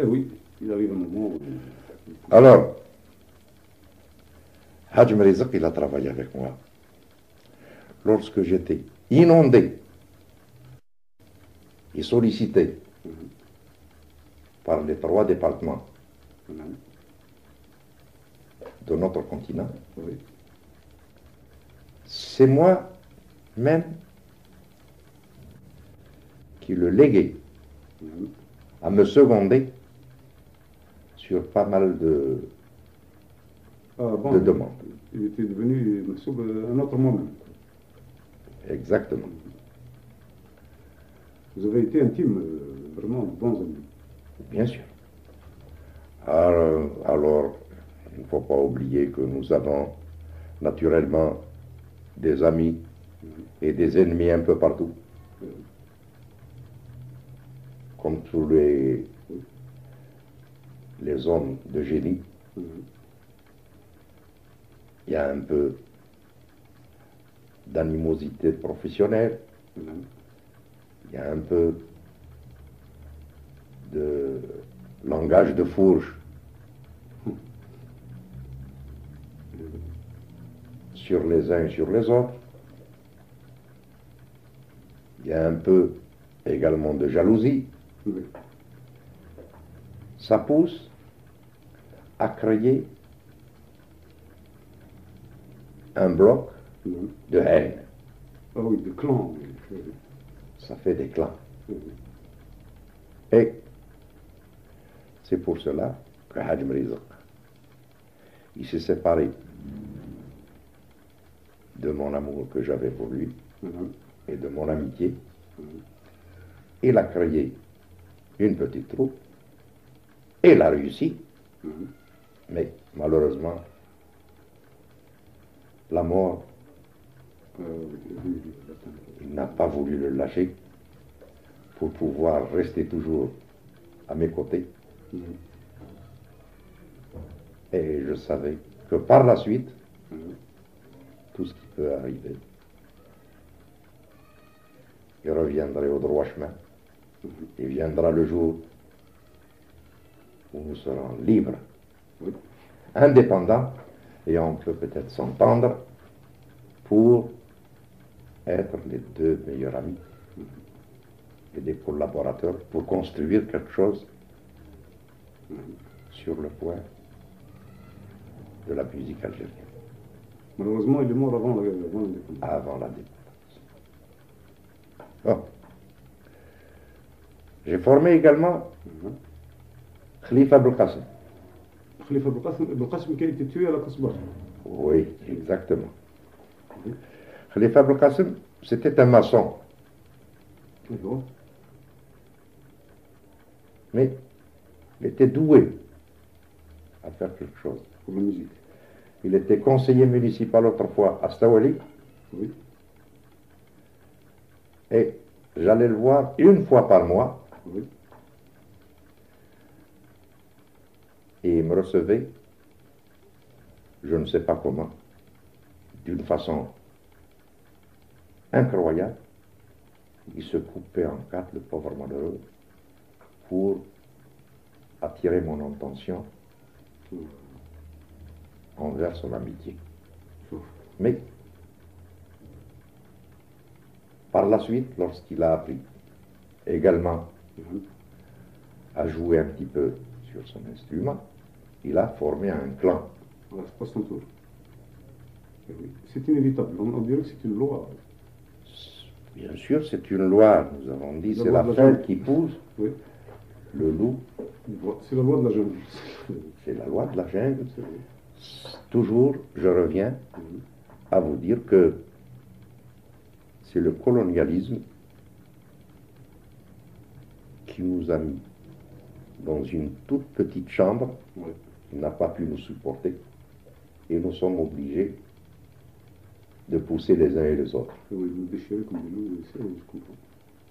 Eh oui, il arrive un moment où... Alors, Hajj Mrizq, il a travaillé avec moi. Lorsque j'étais inondé et sollicité Mhm, par les trois départements mhm, de notre continent, oui, c'est moi-même qui le léguais mhm. à me seconder sur pas mal Ah de bon, demandes. il était devenu Mahsoub, un autre moi-même. Exactement. Vous avez été intime, vraiment de bons amis. Bien sûr. Alors, il ne faut pas oublier que nous avons naturellement des amis Mhm, et des ennemis un peu partout, euh, comme tous oui, les hommes de génie. mhm, Il y a un peu d'animosité professionnelle, mhm. il y a un peu de langage de fourche sur les uns et sur les autres, il y a un peu également de jalousie. Oui, Ça pousse à créer un bloc mhm. de haine. Ah oui, de clan, oui, oui, Ça fait des clans. oui, oui. Et c'est pour cela que Hajj Mrizq, il s'est séparé de mon amour que j'avais pour lui Mhm, et de mon amitié. mhm, Il a créé une petite troupe et il a réussi. mhm. Mais malheureusement, la mort, Oui, oui, oui, attends. il n'a pas voulu le lâcher pour pouvoir rester toujours à mes côtés. Mhm, Et je savais que par la suite, mhm, tout ce qui peut arriver, il reviendrait au droit chemin. mhm. Il viendra le jour où nous serons libres, Oui, indépendants, et on peut peut-être s'entendre pour être les deux meilleurs amis et des collaborateurs pour construire quelque chose mhm. sur le point de la musique algérienne, Malheureusement, il est mort avant l'indépendance. avant la dépendance. Bon. J'ai formé également Mhm. Khalifa Abdelkassim. Khalifa Ibn Qasim qui a été tué à la Kasbah. Oui, exactement. Oui, Khalifa Abdelkassim, c'était un maçon, d'accord. mais il était doué à faire quelque chose. Pour la musique. Il était conseiller municipal autrefois à Stawali, Oui, et j'allais le voir une fois par mois, oui. et il me recevait, je ne sais pas comment, d'une façon incroyable. Il se coupait en quatre, le pauvre malheureux, pour attirer mon attention Sauf, envers son amitié. sauf. Mais par la suite, lorsqu'il a appris également Mhm. à jouer un petit peu sur son instrument, il a formé un clan. Voilà, c'est pas son tour. Eh oui. C'est inévitable. On dirait que c'est une loi. Bien sûr, c'est une loi, nous avons dit, La c'est loi la de la fête jungle. qui pousse, Oui, le loup, c'est la loi de la jungle. c'est la loi de la jungle. C'est vrai. Toujours, je reviens Mhm. à vous dire que c'est le colonialisme qui nous a mis dans une toute petite chambre, Ouais. qui n'a pas pu nous supporter, et nous sommes obligés de pousser les uns et les autres. Oui, nous déchirer comme des loups, oui, je comprends.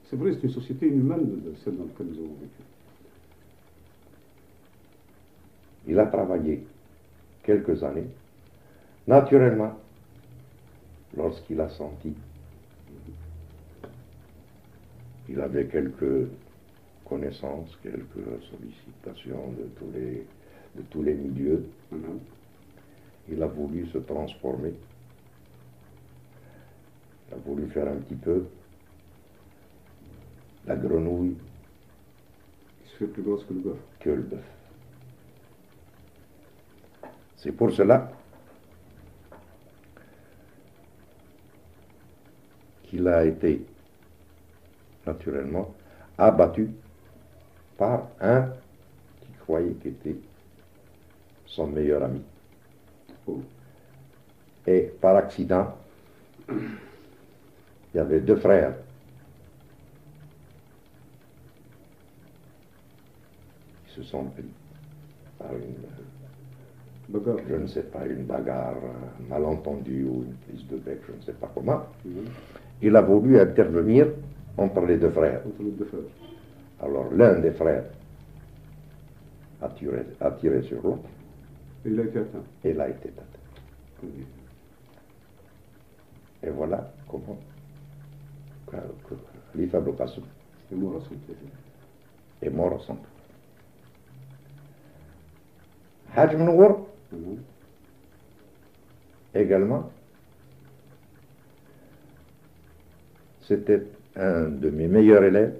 C'est vrai, c'est une société inhumaine, celle dans laquelle nous avons vécu. Il a travaillé quelques années. Naturellement, lorsqu'il a senti qu'il avait quelques connaissances, quelques sollicitations de tous les milieux. Il a voulu se transformer. Il a voulu faire un petit peu la grenouille Il se fait plus grosse que le bœuf. que le bœuf. C'est pour cela qu'il a été naturellement abattu par un qui croyait qu'il était son meilleur ami. Oh. Et par accident, il y avait deux frères. Qui se sont pris par Bagarre. je ne sais pas, une bagarre, un malentendu ou une prise de bec, je ne sais pas comment. Il a voulu intervenir entre les deux frères. Entre les deux frères. Alors l'un des frères a tiré sur l'autre Et il a été atteint. et il a été atteint. Oui. Et voilà comment Khalifa Bokassoum C'est mort à son tour. est mort à son tour. Haj Mnour également, c'était un de mes meilleurs élèves.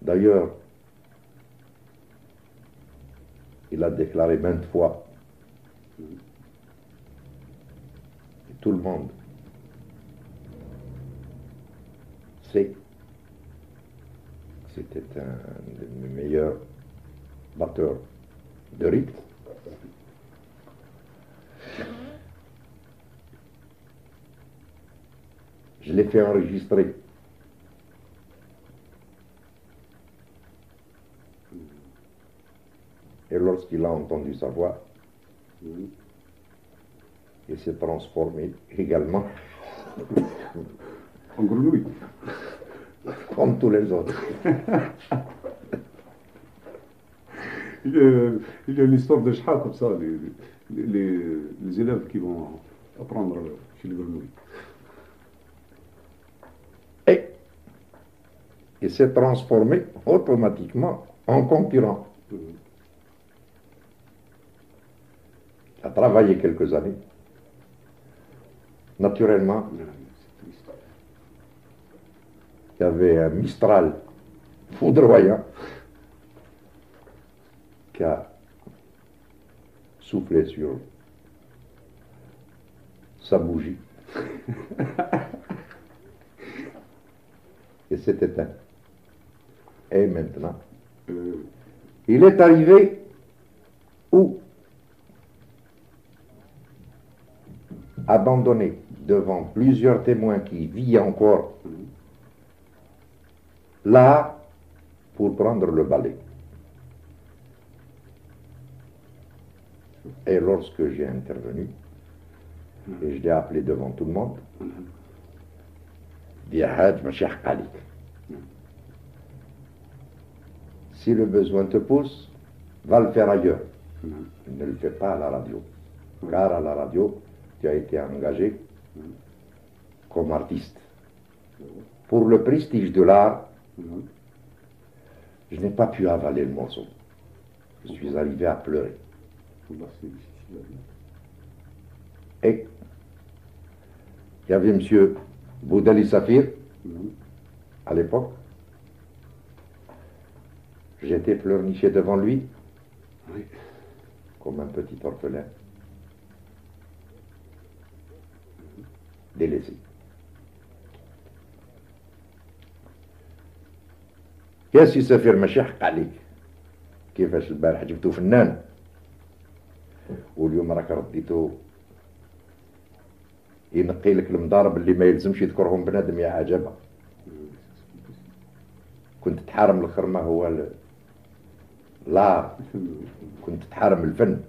D'ailleurs, il a déclaré maintes fois, et tout le monde sait que c'était un de mes meilleurs batteurs de rythme. Je l'ai fait enregistrer. Et lorsqu'il a entendu sa voix, il s'est transformé également En grenouille. comme tous les autres. Il y a une histoire de Shah comme ça, les élèves qui vont apprendre chez les grenouilles. Et il s'est transformé automatiquement en concurrent. Il a travaillé quelques années. Naturellement, C'est triste. il y avait un Mistral foudroyant qui a soufflé sur sa bougie et s'est éteint. Et maintenant, il est arrivé où, abandonné devant plusieurs témoins qui vit encore là pour prendre le balai. Et lorsque j'ai intervenu, et je l'ai appelé devant tout le monde, dit Hadj Machir Kali, si le besoin te pousse, va le faire ailleurs. Ne le fais pas à la radio. Car à la radio, tu as été engagé comme artiste. Pour le prestige de l'art, je n'ai pas pu avaler le morceau. Je suis arrivé à pleurer. Et il y avait M. Boudali Safir, à l'époque. J'étais pleurniché devant lui, comme un petit orphelin, délaissé. كيف يسافر ماشي حق عليك كيفاش البارح جبتو فنان واليوم راك رديتو ينقي لك المضارب اللي ما يلزمش يذكرهم بنادم يا عجبه كنت تحارم الخرمه هو لا كنت تحارم الفن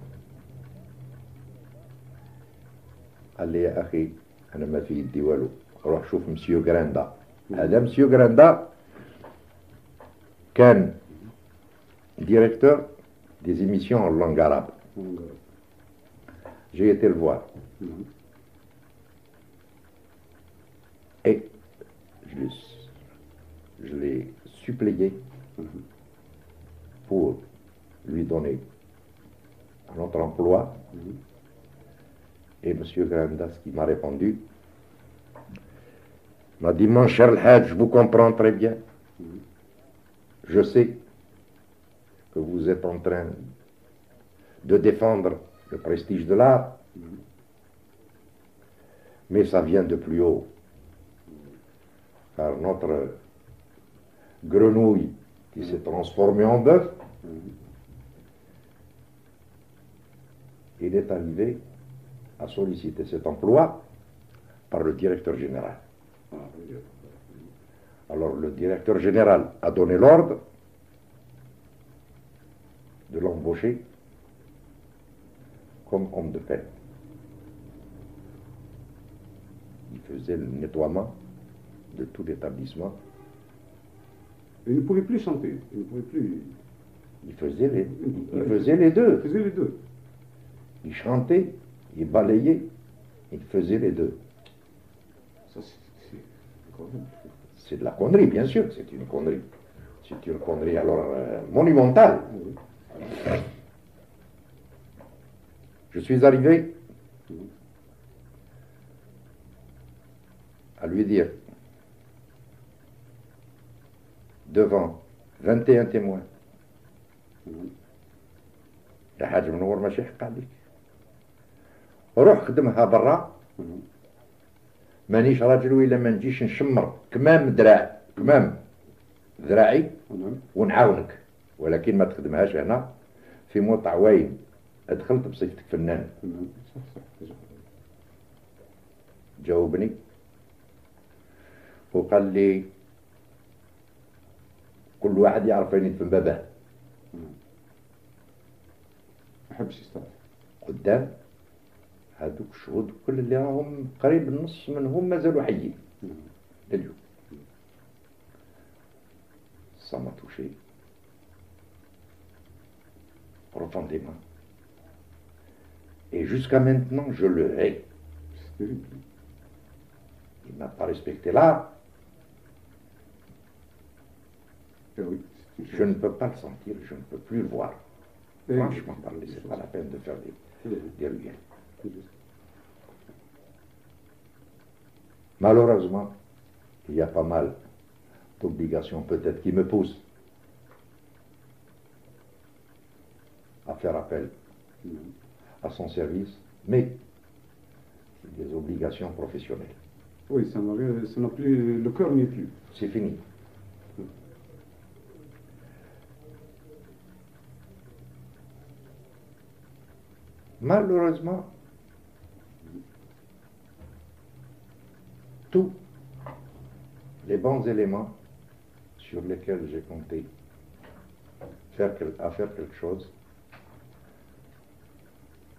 قال لي يا اخي انا ما في يدي والو روح شوف مسيو غراندا هذا مسيو غراندا كان directeur des émissions en langue arabe. J'ai été le voir. Et je l'ai suppléé pour lui donner un autre emploi. Et M. Grandas, qui m'a répondu, m'a dit, mon cher Hadj, je vous comprends très bien. Je sais que vous êtes en train de défendre le prestige de l'art, mais ça vient de plus haut. Car notre grenouille qui s'est transformée en bœuf, il est arrivé à solliciter cet emploi par le directeur général. Alors le directeur général a donné l'ordre de l'embaucher comme homme de paix. Il faisait le nettoiement de tout l'établissement. Il ne pouvait plus chanter, il ne pouvait plus... Il faisait les deux. Il faisait les deux. Il chantait, il balayait, il faisait les deux. Ça, c'est incroyable. C'est de la connerie, bien sûr, c'est une connerie. C'est une connerie alors monumentale. Je suis arrivé à lui dire, devant 21 témoins, يا حاج منور ماشي حق عليك روح خدمها برا مانيش راجل وإلا ما نجيش نشمر كمام ذراعي ونعاونك ولكن ما تخدمهاش هنا في موت عواين دخلت بصفتك فنان. جاوبني وقال لي كل واحد يعرف وين يدفن باباه. ما حبش يستعرف قدام هذوك الشهود كل اللي راهم قريب النص منهم مازالوا حيين لليوم. Ça m'a touché profondément. Et jusqu'à maintenant, je le hais. Il ne m'a pas respecté là. Je ne peux pas le sentir, je ne peux plus le voir. Franchement parler, c'est pas la peine de faire des liens. Malheureusement, il y a pas mal d'obligations peut-être qui me poussent à faire appel à son service, mais c'est des obligations professionnelles. Oui, ça n'a plus, le cœur n'y est plus. C'est fini. Malheureusement, tous les bons éléments sur lesquels j'ai compté faire quelque chose,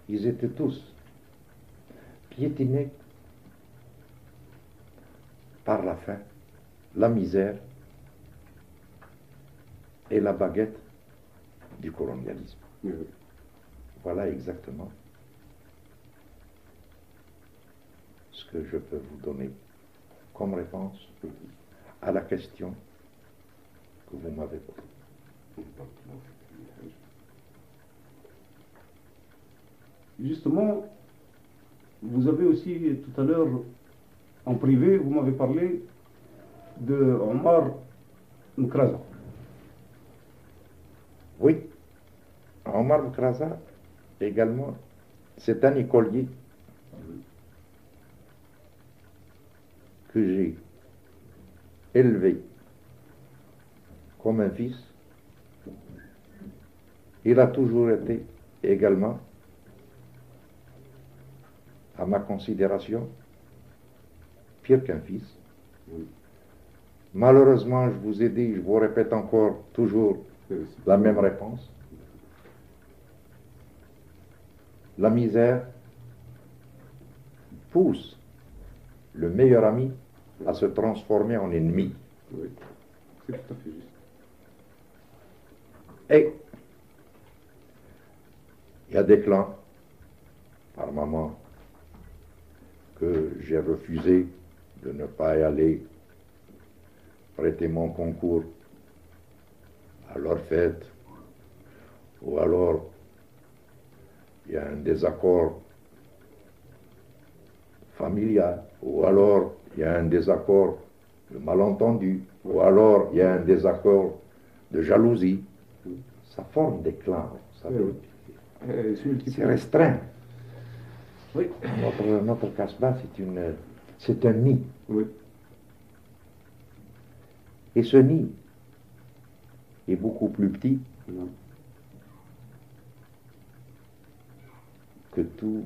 ils étaient tous piétinés par la faim, la misère et la baguette du colonialisme. Voilà exactement ce que je peux vous donner comme réponse à la question que vous m'avez posée. Justement, vous avez aussi tout à l'heure, en privé, vous m'avez parlé de Omar Nkraza. Oui, Omar Nkraza également, c'est un écolier que j'ai élevé comme un fils. Il a toujours été également à ma considération pire qu'un fils. Malheureusement, je vous ai dit, je vous répète encore toujours la même réponse. La misère pousse le meilleur ami à se transformer en ennemi. Oui, c'est tout à fait juste. Et il y a des clans, par moment, que j'ai refusé de ne pas y aller prêter mon concours à leur fête, ou alors il y a un désaccord familial, ou alors il y a un désaccord de malentendu, ou alors il y a un désaccord de jalousie. Ça forme des clans, vous savez. C'est restreint. Oui. Notre Casbah, c'est un nid. Oui. Et ce nid est beaucoup plus petit que toute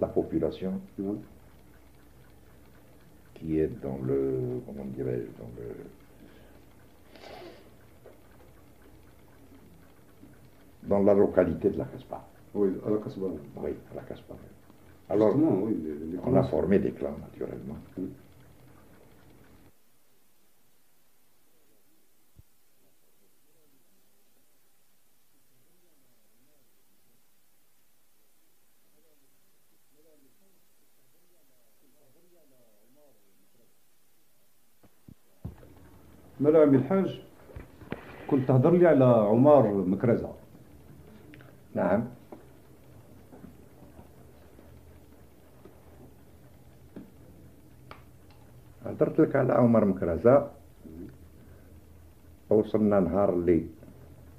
la population qui est dans le, comment dirais-je, dans la localité de la Casbah. Oui, à la Casbah. Oui, à la Casbah. Alors, oui, on a formé des clans, naturellement. Oui. مالا عمي الحاج كنت تهضر لي على عمر مكرزة. نعم. هضرت لك على عمر مكرزة. وصلنا نهار اللي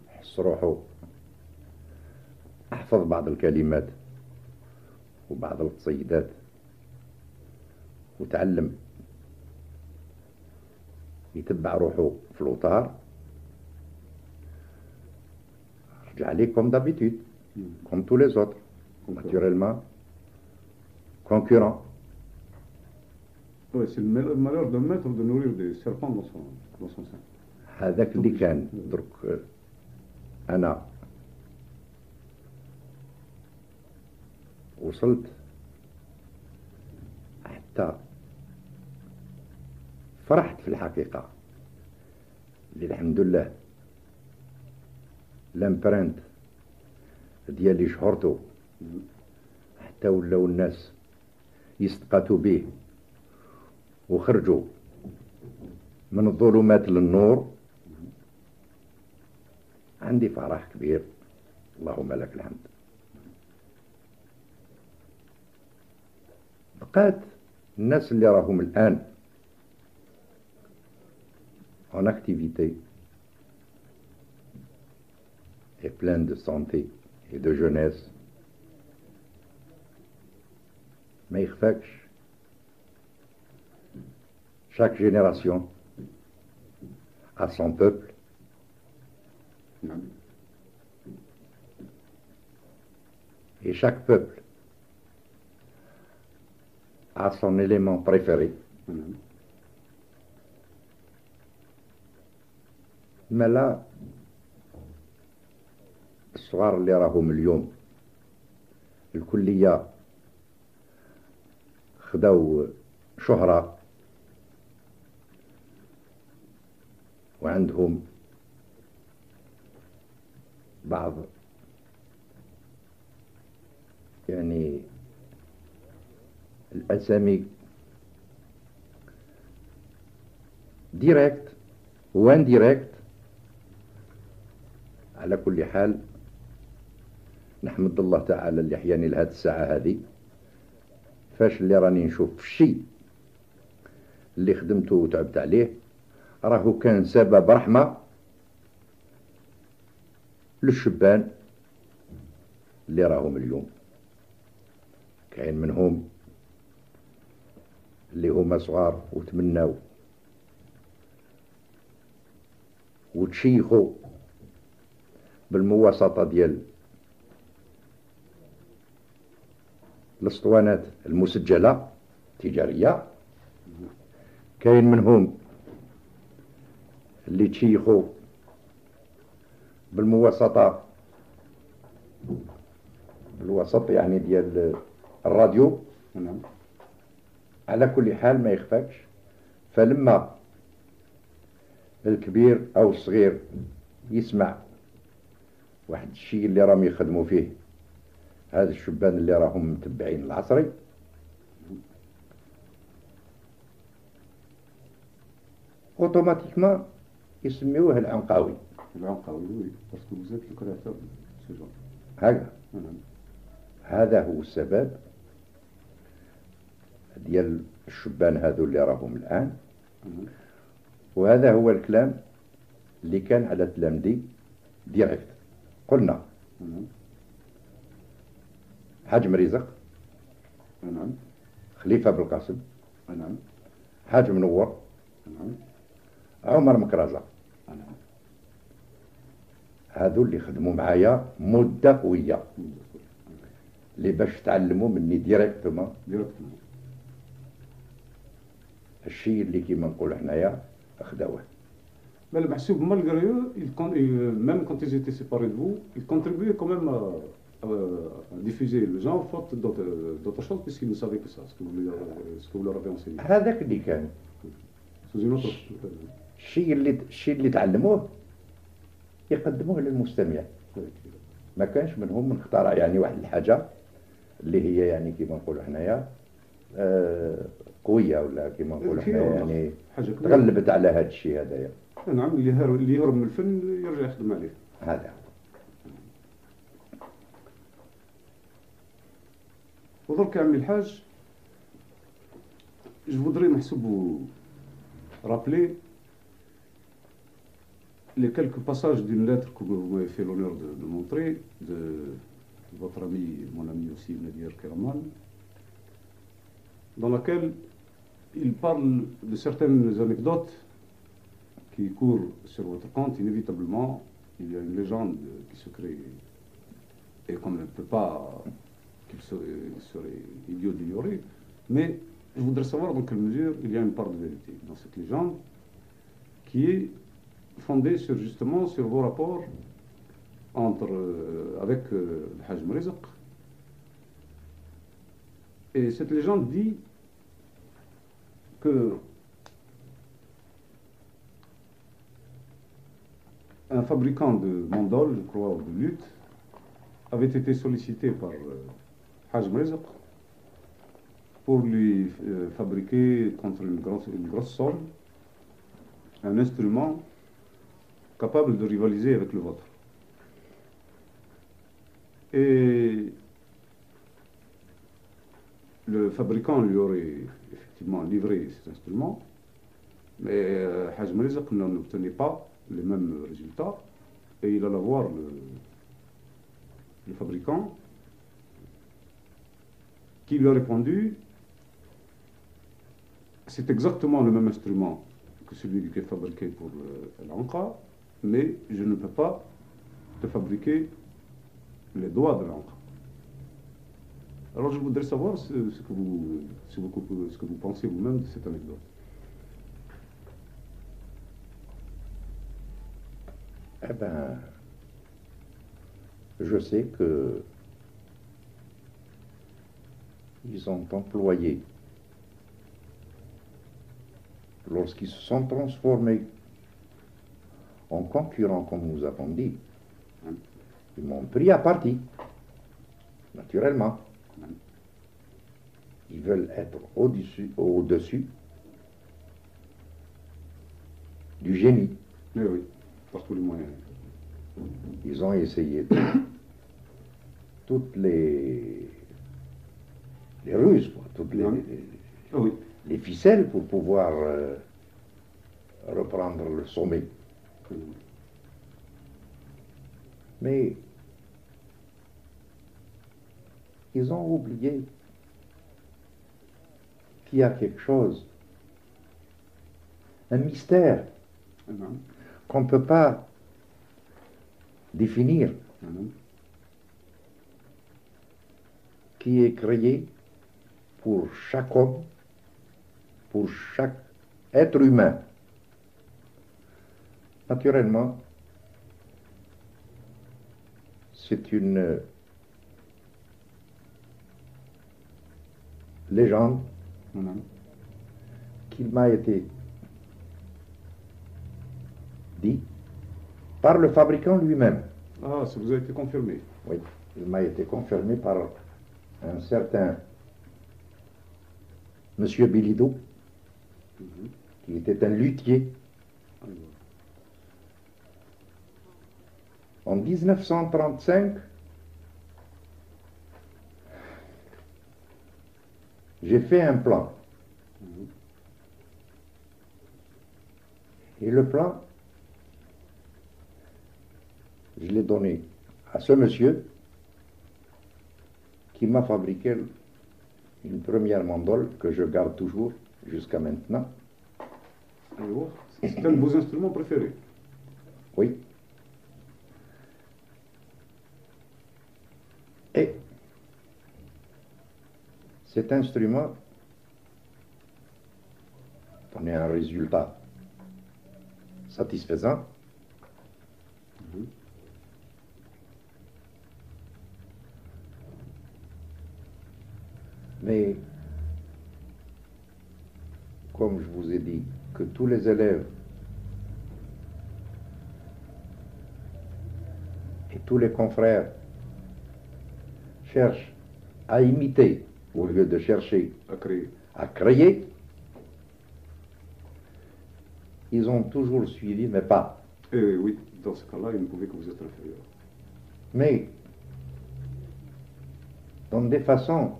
حس روحو احفظ بعض الكلمات وبعض القصيدات وتعلم يتبع روحو في الوطار. رجع لي comme d'habitude, comme tous les autres, naturellement, concurrent. Oui, c'est le malheur d'un maître de nourrir des serpents dans son sein. هذاك اللي كان درك أنا وصلت حتى فرحت في الحقيقة اللي الحمد لله لامبرنت ديالي شهرته حتى ولاو الناس يستقاتوا به وخرجوا من الظلمات للنور. عندي فرح كبير، اللهم لك الحمد. بقات الناس اللي راهم الآن en activité et plein de santé et de jeunesse. ما يخفاكش chaque génération a son peuple. Et chaque peuple a son élément préféré. ما لا الصغار اللي راهم اليوم الكلية خداو شهرة وعندهم بعض يعني الأسامي ديريكت وان ديريكت. على كل حال نحمد الله تعالى اللي حياني لهذه الساعة هذه، فاش اللي راني نشوف الشيء اللي خدمته وتعبت عليه راهو كان سبب رحمة للشبان اللي راهم اليوم. كاين منهم اللي هما صغار وتمناو وتشيخوا بالمواسطة ديال الاسطوانات المسجلة تجارية. كاين منهم اللي تشيخوا بالمواسطة بالوسط يعني ديال الراديو. على كل حال ما يخفاكش، فلما الكبير أو الصغير يسمع واحد الشيء اللي راهم يخدموا فيه هذا الشبان اللي راهم متبعين العصري automatiquement يسميوه العنقاوي. العنقاوي oui parce que vous êtes le créateur de ce genre. هكذا. هذا هو السبب ديال الشبان هذو اللي راهم الآن. وهذا هو الكلام اللي كان على تلامذي ديريكت. قلنا حاج مريزق، نعم، خليفة بالقاسم، نعم، حاج منور، نعم، عمر مكرزة. نعم. هذو اللي خدموا معايا مدة قوية اللي باش تعلموا مني ديريكتومون الشيء اللي كيما نقولوا حنايا خداوه. Mais le Mahsoub, malgré eux, même quand ils étaient séparés de vous, ils contribuaient quand même à diffuser le genre, faute d'autres choses, puisqu'ils ne savaient que ça, ce que vous leur avez enseigné. هذاك اللي كان. Sous une autre. الشيء اللي تعلموه يقدموه للمستمع. ما كانش منهم من اخترع يعني واحد الحاجة اللي هي يعني كيما نقولوا حنايا قوية ولا كيما نقولوا حنايا يعني تغلبت على هذا الشيء هذايا. نعم، اللي يهرب من الفن يرجع يخدم عليه. هذا. ودرك عمي الحاج، je voudrais Mahsoub vous rappeler les quelques passages d'une lettre que vous m'avez fait l'honneur de montrer, de votre ami, mon ami aussi, Nadir Keraman, dans laquelle il parle de certaines anecdotes qui courent sur votre compte. Inévitablement, il y a une légende qui se crée, et qu'on ne peut pas, qu'il serait idiot d'ignorer, mais je voudrais savoir dans quelle mesure il y a une part de vérité dans cette légende, qui est fondée justement sur vos rapports avec le Hajj Mrizq. Et cette légende dit que un fabricant de mandoles, je crois, ou de luth, avait été sollicité par Hajj Mrizq pour lui fabriquer contre une grosse somme un instrument capable de rivaliser avec le vôtre. Et le fabricant lui aurait effectivement livré cet instrument, mais Hajj Mrizq n'obtenait pas les mêmes résultats, et il alla voir le fabricant, qui lui a répondu: c'est exactement le même instrument que celui qui est fabriqué pour l'Ankha, mais je ne peux pas te fabriquer les doigts de l'Ankha. Alors je voudrais savoir ce que vous pensez vous-même de cette anecdote. Eh ben, je sais que ils ont employé, lorsqu'ils se sont transformés en concurrents, comme nous avons dit, ils m'ont pris à partie, naturellement. Ils veulent être au-dessus du génie. Oui, oui, par tous les moyens. Ils ont essayé toutes les ruses, quoi, toutes les ficelles pour pouvoir reprendre le sommet. Mais ils ont oublié qu'il y a quelque chose, un mystère qu'on ne peut pas définir, qui est créé pour chaque homme, pour chaque être humain. Naturellement, c'est une légende qui m'a été dit par le fabricant lui-même. Ah, ça vous a été confirmé? Oui, il m'a été confirmé par un certain Monsieur Bilido, qui était un luthier En 1935, j'ai fait un plan. Et le plan, je l'ai donné à ce monsieur qui m'a fabriqué une première mandole que je garde toujours jusqu'à maintenant. C'est un de vos instruments préférés. Oui. Et cet instrument donnait un résultat satisfaisant. Mais, comme je vous ai dit, que tous les élèves et tous les confrères cherchent à imiter au lieu de chercher à créer, ils ont toujours suivi mes pas. Et oui, dans ce cas-là, il ne pouvait que vous être inférieur. Mais, dans des façons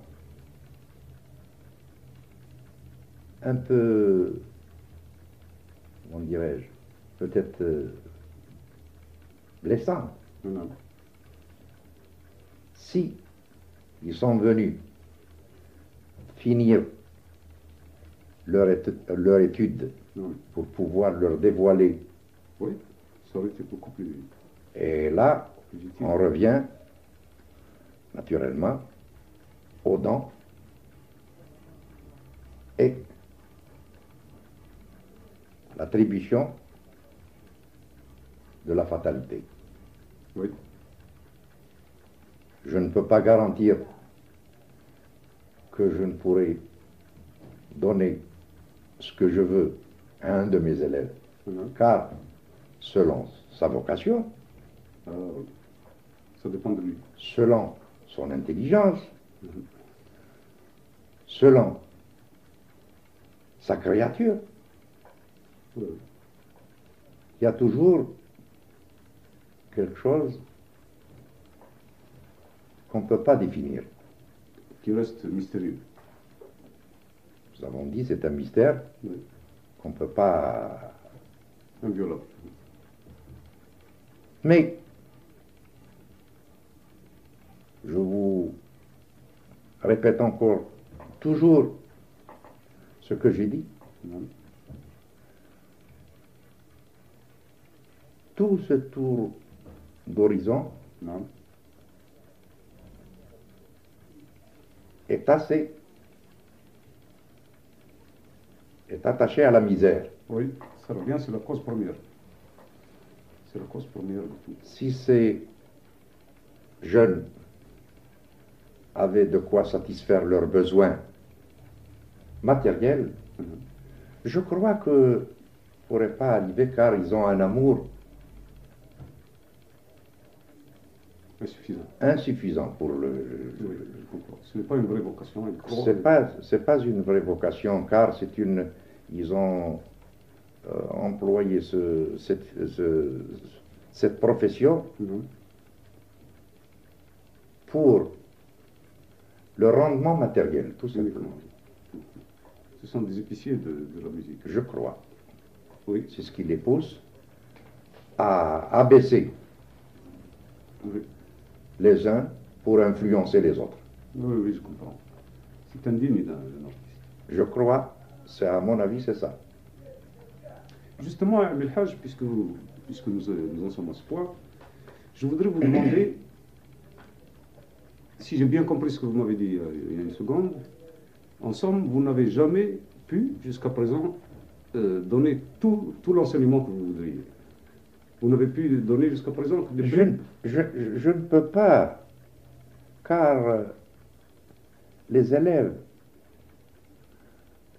un peu, comment dirais-je, peut-être blessantes. Non. Si ils sont venus finir leur étude pour pouvoir leur dévoiler. Oui, ça aurait été beaucoup plus. Et là, on revient naturellement aux dents et l'attribution de la fatalité. Oui. Je ne peux pas garantir que je ne pourrai donner ce que je veux à un de mes élèves, car selon sa vocation, ça dépend de lui, selon son intelligence, selon sa créature, il y a toujours quelque chose qu'on ne peut pas définir. Qui reste mystérieux. Nous avons dit c'est un mystère qu'on ne peut pas... Inviolable. Mais, je vous répète encore toujours ce que j'ai dit. Tout ce tour d'horizon est attaché à la misère. Oui, ça revient, c'est la cause première. C'est la cause première de tout. Si ces jeunes avaient de quoi satisfaire leurs besoins matériels, je crois que ne pourrait pas arriver car ils ont un amour insuffisant pour le... Oui, je comprends. Ce n'est pas une vraie vocation. C'est pas une vraie vocation, car c'est une... Ils ont employé cette profession pour le rendement matériel, tout simplement. Ce sont des épiciers de la musique. Je crois. Oui. C'est ce qui les pousse à abaisser les uns pour influencer les autres. Oui, oui, je comprends. C'est indigne d'un artiste. Je crois, c'est à mon avis, c'est ça. Justement, Belhaj, puisque nous en sommes à ce point, je voudrais vous demander, si j'ai bien compris ce que vous m'avez dit il y a une seconde, en somme, vous n'avez jamais pu, jusqu'à présent, donner tout l'enseignement que vous voudriez. Vous n'avez pu donner jusqu'à présent que des je ne peux pas, car les élèves,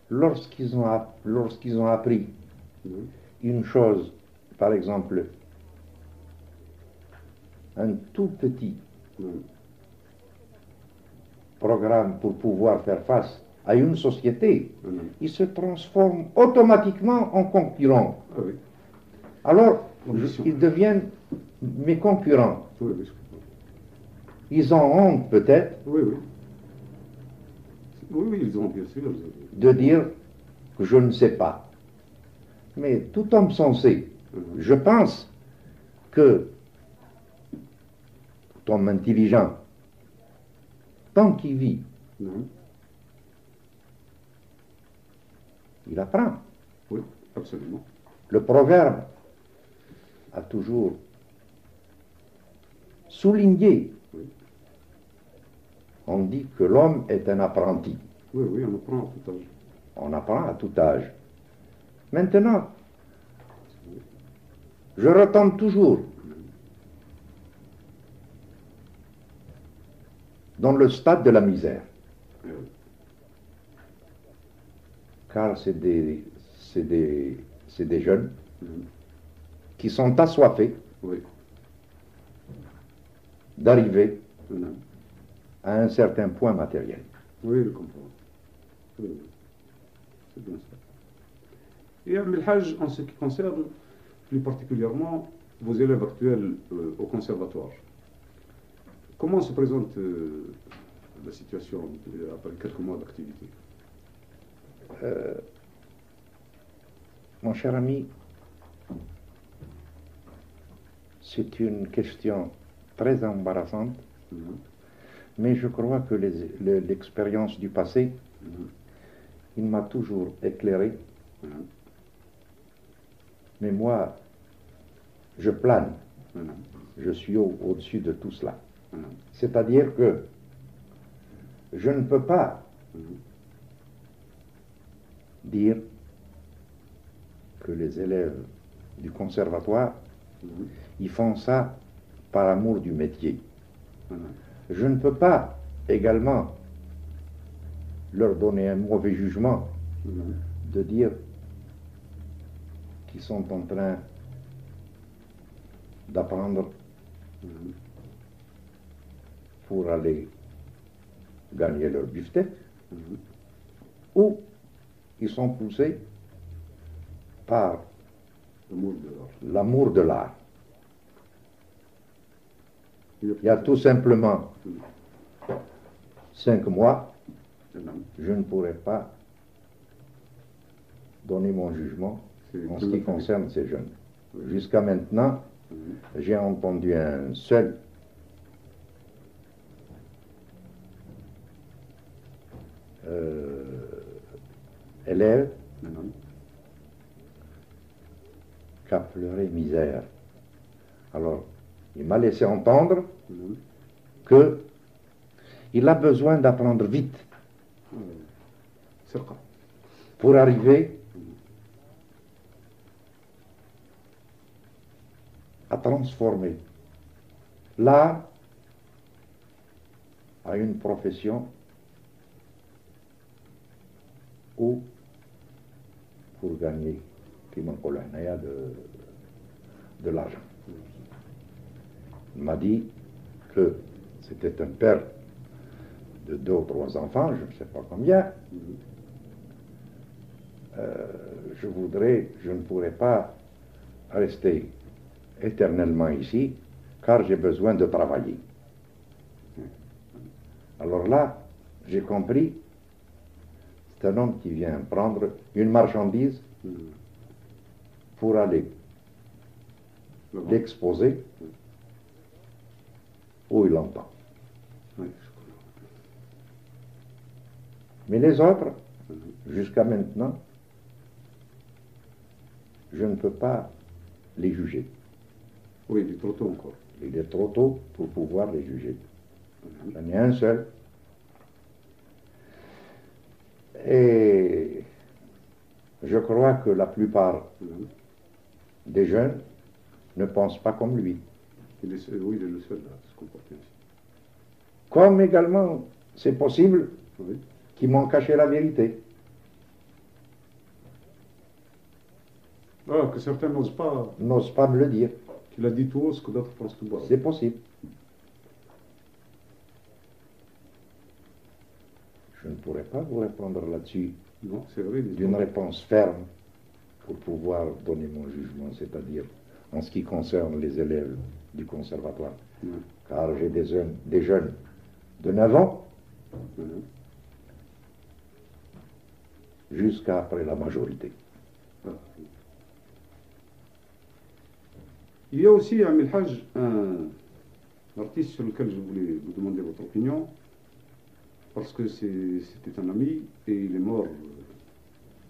lorsqu'ils ont appris une chose, par exemple, un tout petit programme pour pouvoir faire face à une société, ils se transforment automatiquement en concurrents. Alors, ils deviennent mes concurrents, Oui, oui, je comprends. ils ont honte peut-être Oui, oui. Oui, oui, ils ont bien sûr. de dire que je ne sais pas. Mais tout homme sensé, je pense que tout homme intelligent, tant qu'il vit, Non. il apprend. Oui, absolument. Le proverbe a toujours souligné, Oui. on dit que l'homme est un apprenti. Oui, oui, on apprend à tout âge. On apprend à tout âge. Maintenant, je retombe toujours dans le stade de la misère. Oui. Car c'est des jeunes Mhm. qui sont assoiffés Oui. d'arriver Mhm. à un certain point matériel. Oui, je comprends. Oui, oui. C'est bien ça. Et Abdel Hajj, en ce qui concerne plus particulièrement vos élèves actuels au conservatoire, comment se présente la situation après quelques mois d'activité? Mon cher ami, c'est une question très embarrassante, Mhm. mais je crois que l'expérience du passé, Mhm. il m'a toujours éclairé. Mhm. Mais moi, je plane, Mhm. je suis au-dessus de tout cela. Mhm. C'est-à-dire que je ne peux pas Mhm. dire que les élèves du conservatoire, Mhm. ils font ça par amour du métier. Mhm. Je ne peux pas également leur donner un mauvais jugement Mhm. de dire qu'ils sont en train d'apprendre Mhm. pour aller gagner leur buffet, Mhm. ou ils sont poussés par L'amour de l'art. l'amour de l'art. Il Il y a tout simplement 5 mois, Mhm. je ne pourrais pas donner mon jugement C'est en ce qui prématuré. concerne ces jeunes. Oui. Jusqu'à maintenant, Mhm. j'ai entendu un seul élève Mhm. qui a pleuré misère. Alors, il m'a laissé entendre Mhm. qu'il a besoin d'apprendre vite ثقة. pour arriver à transformer l'art à une profession ou pour gagner de l'argent. Il m'a dit que c'était un père de 2 ou 3 enfants, je ne sais pas combien. Mhm. Je ne pourrais pas rester éternellement ici, car j'ai besoin de travailler. Alors là, j'ai compris, c'est un homme qui vient prendre une marchandise Mhm. pour aller Là-bas. l'exposer où il entend. Oui, je comprends. Mais les autres, Mhm. jusqu'à maintenant, je ne peux pas les juger. Oui, il est trop tôt encore. Il est trop tôt pour pouvoir les juger. Mhm. J'en ai un seul. Et je crois que la plupart Mhm. des jeunes ne pensent pas comme lui. Oui, il est le seul à se comporter ainsi. Comme également, c'est possible Oui. qu'ils m'ont caché la vérité. Ah, que certains N'osent pas me le dire. qu'il a dit tout haut ce que d'autres pensent tout bas. C'est possible. Je ne pourrais pas vous répondre là-dessus Non, c'est vrai. d'une réponse ferme pour pouvoir donner mon jugement, c'est-à-dire en ce qui concerne les élèves du conservatoire. Ouais. Car j'ai des jeunes de 9 ans jusqu'à après la majorité. Ah. Il y a aussi, Amil Haj, un artiste sur lequel je voulais vous demander votre opinion, parce que c'était un ami et il est mort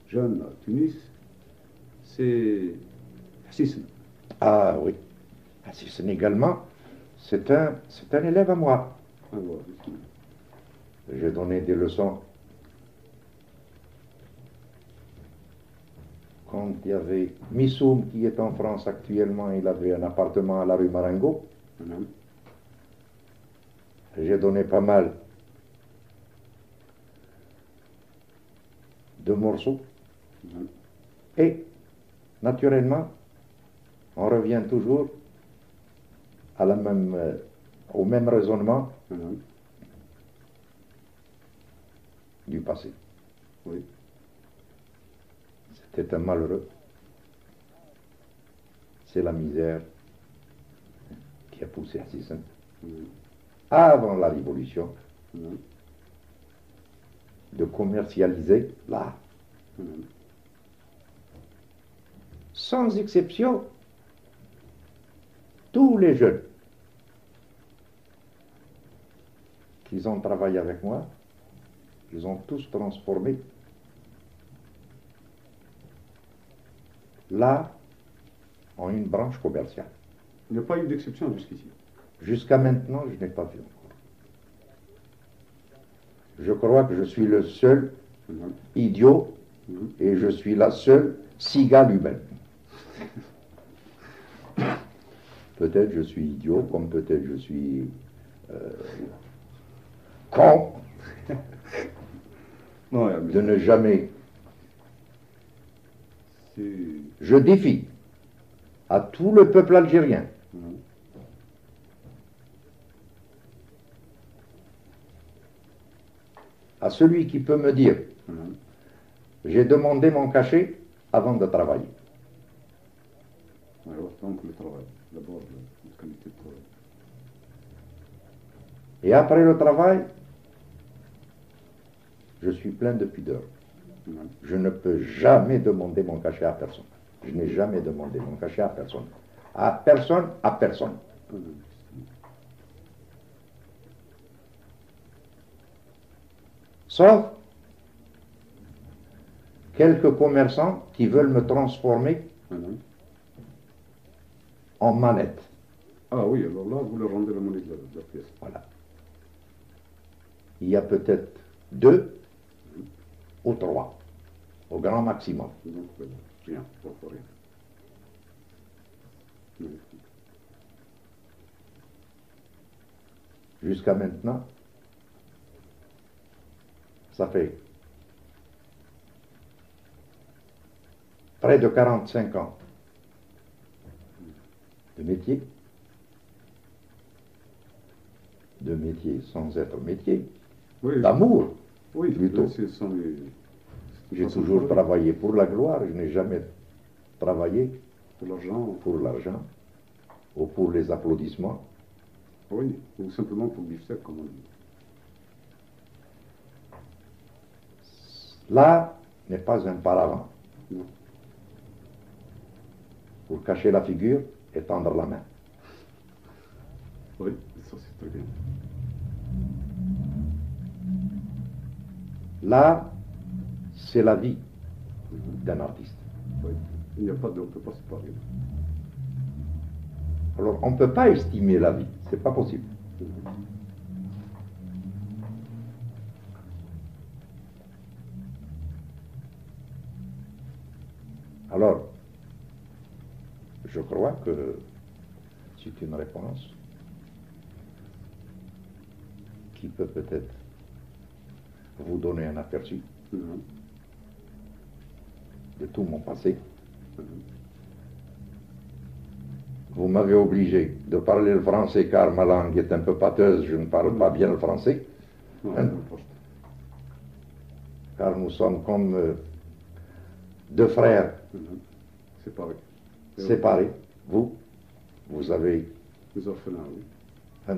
jeune à Tunis. C'est Hassisen. Ah oui, Hassisen également, c'est un élève à moi. Ah, voilà. J'ai donné des leçons quand il y avait Missoum qui est en France actuellement, il avait un appartement à la rue Marengo. J'ai donné pas mal de morceaux. Et, naturellement, on revient toujours à au même raisonnement du passé. Oui. C'était un malheureux. C'est la misère qui a poussé Hassisen. Avant la Révolution, de commercialiser l'art. Sans exception, tous les jeunes qui ont travaillé avec moi, ils ont tous transformé l'art en une branche commerciale. Il n'y a pas eu d'exception jusqu'ici. Jusqu'à maintenant, je n'ai pas vu encore. Je crois que je suis le seul idiot et je suis la seule cigale humaine. Peut-être je suis idiot, comme peut-être je suis con de ne jamais. Je défie à tout le peuple algérien à celui qui peut me dire j'ai demandé mon cachet avant de travailler. Alors, donc le travail, d'abord la qualité de travail. Et après le travail, je suis plein de pudeur. Je ne peux jamais demander mon cachet à personne. Je n'ai jamais demandé mon cachet à personne. À personne, à personne. Sauf quelques commerçants qui veulent me transformer en manette. Ah oui, alors là, vous leur rendez la monnaie de la pièce. Voilà. Il y a peut-être 2 ou 3, au grand maximum. Donc, rien, pas rien. Jusqu'à maintenant, ça fait près de 45 ans de métier sans être métier, oui, d'amour, oui, plutôt. J'ai toujours travaillé pour la gloire, je n'ai jamais travaillé pour l'argent ou pour les applaudissements. Oui, ou simplement pour le bifteck, comme on dit. L'art n'est pas un paravent Non. pour cacher la figure et tendre la main. Oui, ça c'est très bien. L'art, c'est la vie d'un artiste. Oui. Il n'y a pas de, on ne peut pas séparer. Alors, on ne peut pas estimer la vie, c'est pas possible. Alors, je crois que c'est une réponse qui peut peut-être vous donner un aperçu de tout mon passé. Vous m'avez obligé de parler le français car ma langue est un peu pâteuse, je ne parle pas bien le français. Car nous sommes comme 2 frères séparés. vous avez Les orphelins, oui.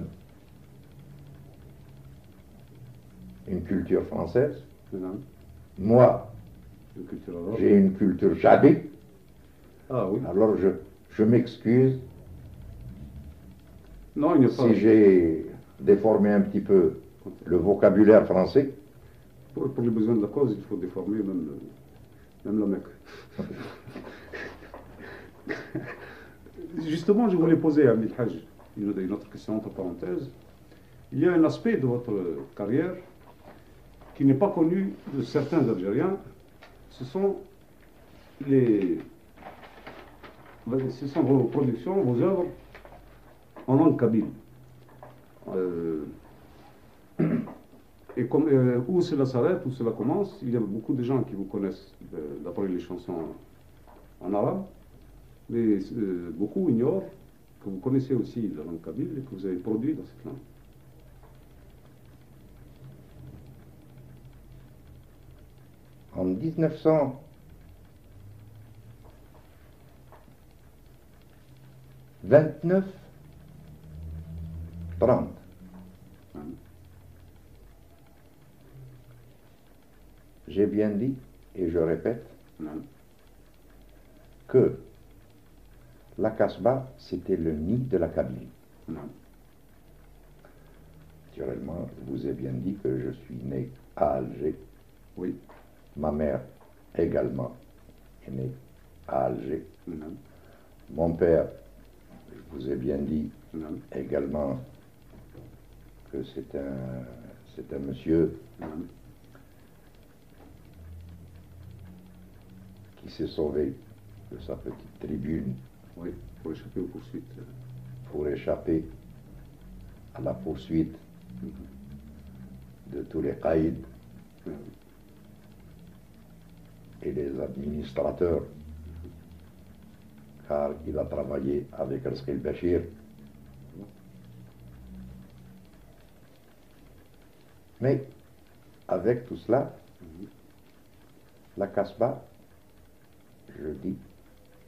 Une culture française. Madame, Moi, une culture arabe. j'ai une culture tchadique. Ah oui. Alors je m'excuse Non, il n'y a pas. si j'ai déformé un petit peu le vocabulaire français. Pour les besoins de la cause, il faut déformer même la Mecque. Justement, je voulais poser à Amil Hajj une autre question entre parenthèses. Il y a un aspect de votre carrière qui n'est pas connu de certains Algériens. Ce sont vos productions, vos œuvres en langue kabyle. Où cela s'arrête, où cela commence, il y a beaucoup de gens qui vous connaissent d'après les chansons en arabe, mais beaucoup ignorent que vous connaissez aussi la langue kabyle et que vous avez produit dans cette langue. En 1929-30, j'ai bien dit, et je répète, que la Kasbah, c'était le nid de la Kabylie. Naturellement, je vous ai bien dit que je suis né à Alger. Oui. Ma mère également est née à Alger. Mon père, je vous ai bien dit également que c'est un monsieur qui s'est sauvé de sa petite tribune. Oui, pour échapper aux poursuites. Pour échapper à la poursuite de tous les caïds et les administrateurs, car il a travaillé avec Rizq el-Bachir. Mais avec tout cela, la Kasbah, je dis,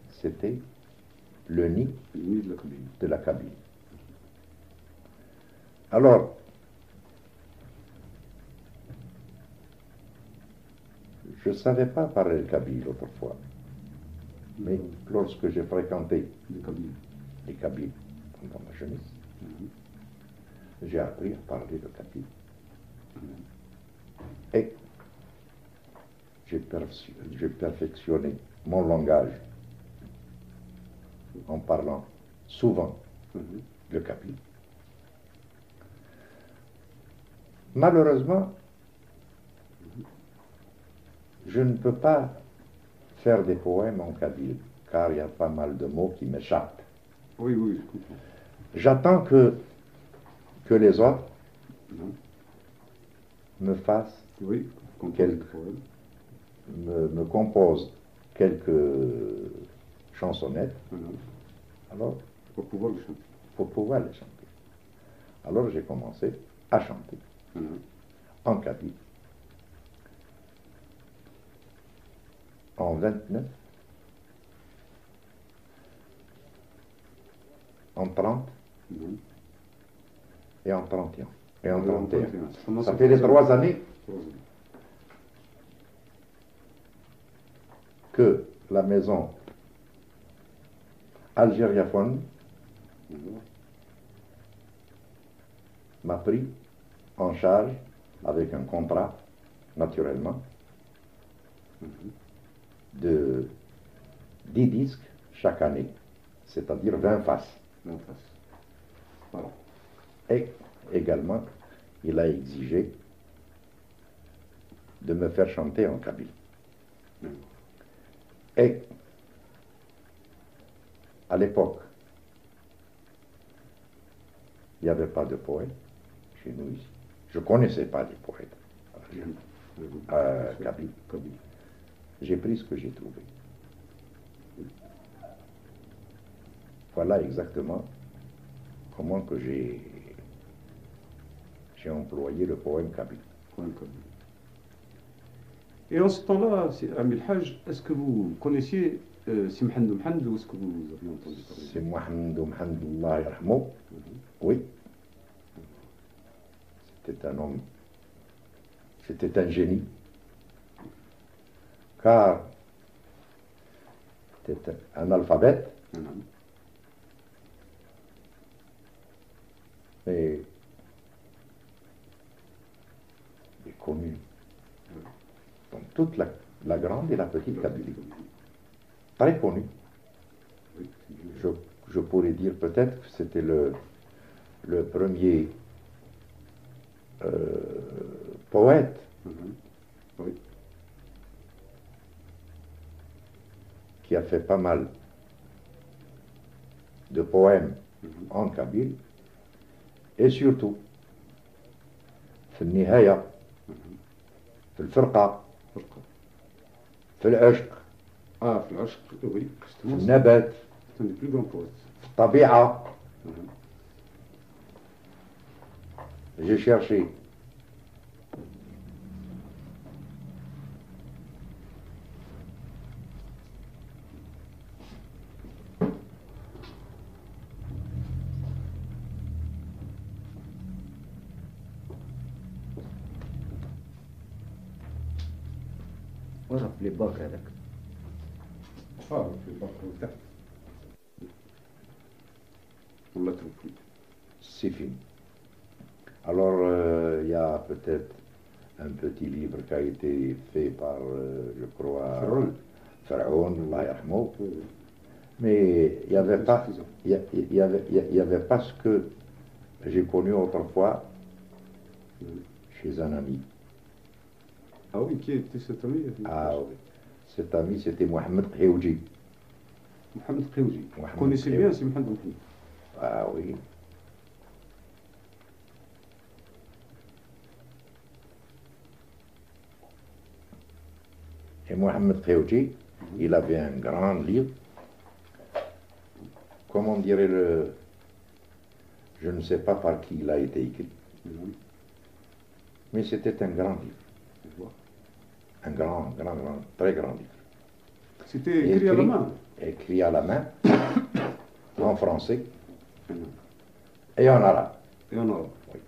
c'était le nid de la Kabylie. Alors, je ne savais pas parler le kabyle autrefois, mais lorsque j'ai fréquenté les Kabyles pendant ma jeunesse, j'ai appris à parler le kabyle. Et j'ai perfectionné mon langage en parlant souvent le kabyle. Malheureusement, je ne peux pas faire des poèmes en kabyle, car il y a pas mal de mots qui m'échappent. Oui, oui, je comprends. J'attends que les autres me fassent me composent quelques chansonnettes, alors, pour pouvoir les chanter. Alors j'ai commencé à chanter en kabyle. En 29, en 30 et en 31. Et en 31. Ça fait les 3 années que la maison algériaphone m'a pris en charge avec un contrat, naturellement, de 10 disques chaque année, c'est-à-dire 20 faces. Voilà. Et également, il a exigé de me faire chanter en kabyle. Et à l'époque, il n'y avait pas de poète chez nous ici. Je ne connaissais pas les poètes kabyle. J'ai pris ce que j'ai trouvé. Voilà exactement comment que j'ai employé le poème kabyle. Et en ce temps-là, Amil Hajj, est-ce que vous connaissiez Si Mohamed Mohamed, où est-ce que vous avez entendu parler? C'est Mohamed Allah yarhamou. Oui. C'était un homme, c'était un génie, car c'était un alphabète, mais il est connu dans toute la grande et la petite Kabylie. Très connu. Je pourrais dire peut-être que c'était le premier poète qui a fait pas mal de poèmes en kabyle, et surtout في النهاية في الفرقة في العشق في العشق, oui, في النبات c'est un des plus grands poètes. في الطبيعة. J'ai cherché وين في الباك هذاك؟ في البحر تحت. والله توفيق. C'est fini. Alors, il y a peut-être un petit livre qui a été fait par, je crois, Pharaon, Allah yarhamou. Mais il n'y avait pas, il y avait pas ce que j'ai connu autrefois chez un ami. Ah oui, qui était cet ami? Ah oui, cet ami c'était Mohamed Khioudji. Mohamed Khioudji. Vous connaissez bien, c'est Mohamed Mohamed. Ah oui. Et Mohamed Khioudji, il avait un grand livre. Comment dirait le... Je ne sais pas par qui il a été écrit. Mais c'était un grand livre. Un grand, très grand livre. C'était écrit à la main? Écrit à la main, en français et en arabe. Et en arabe. Oui.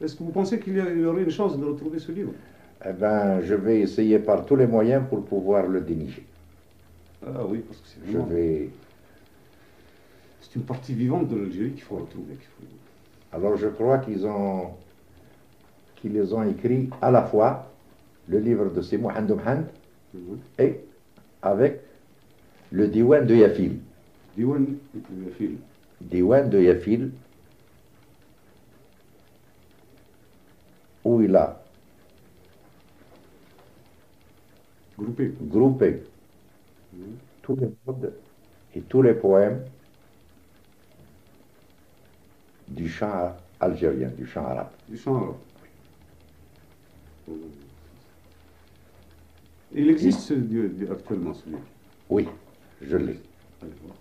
Est-ce que vous pensez qu'il y aurait une chance de retrouver ce livre? Eh bien, je vais essayer par tous les moyens pour pouvoir le dénicher. Ah oui, parce que c'est vraiment... C'est une partie vivante de l'Algérie qu'il faut retrouver. Alors je crois qu'ils les ont écrits à la fois, le livre de ces Mohamed Mohamed, et avec le Diwan de Yafil. Diwan de Yafil. Diwan de Yafil, où il a groupé tous les modes et tous les poèmes du chant algérien, du chant arabe. Du chant arabe. Il existe actuellement ce livre? Oui, je l'ai. Allez voir.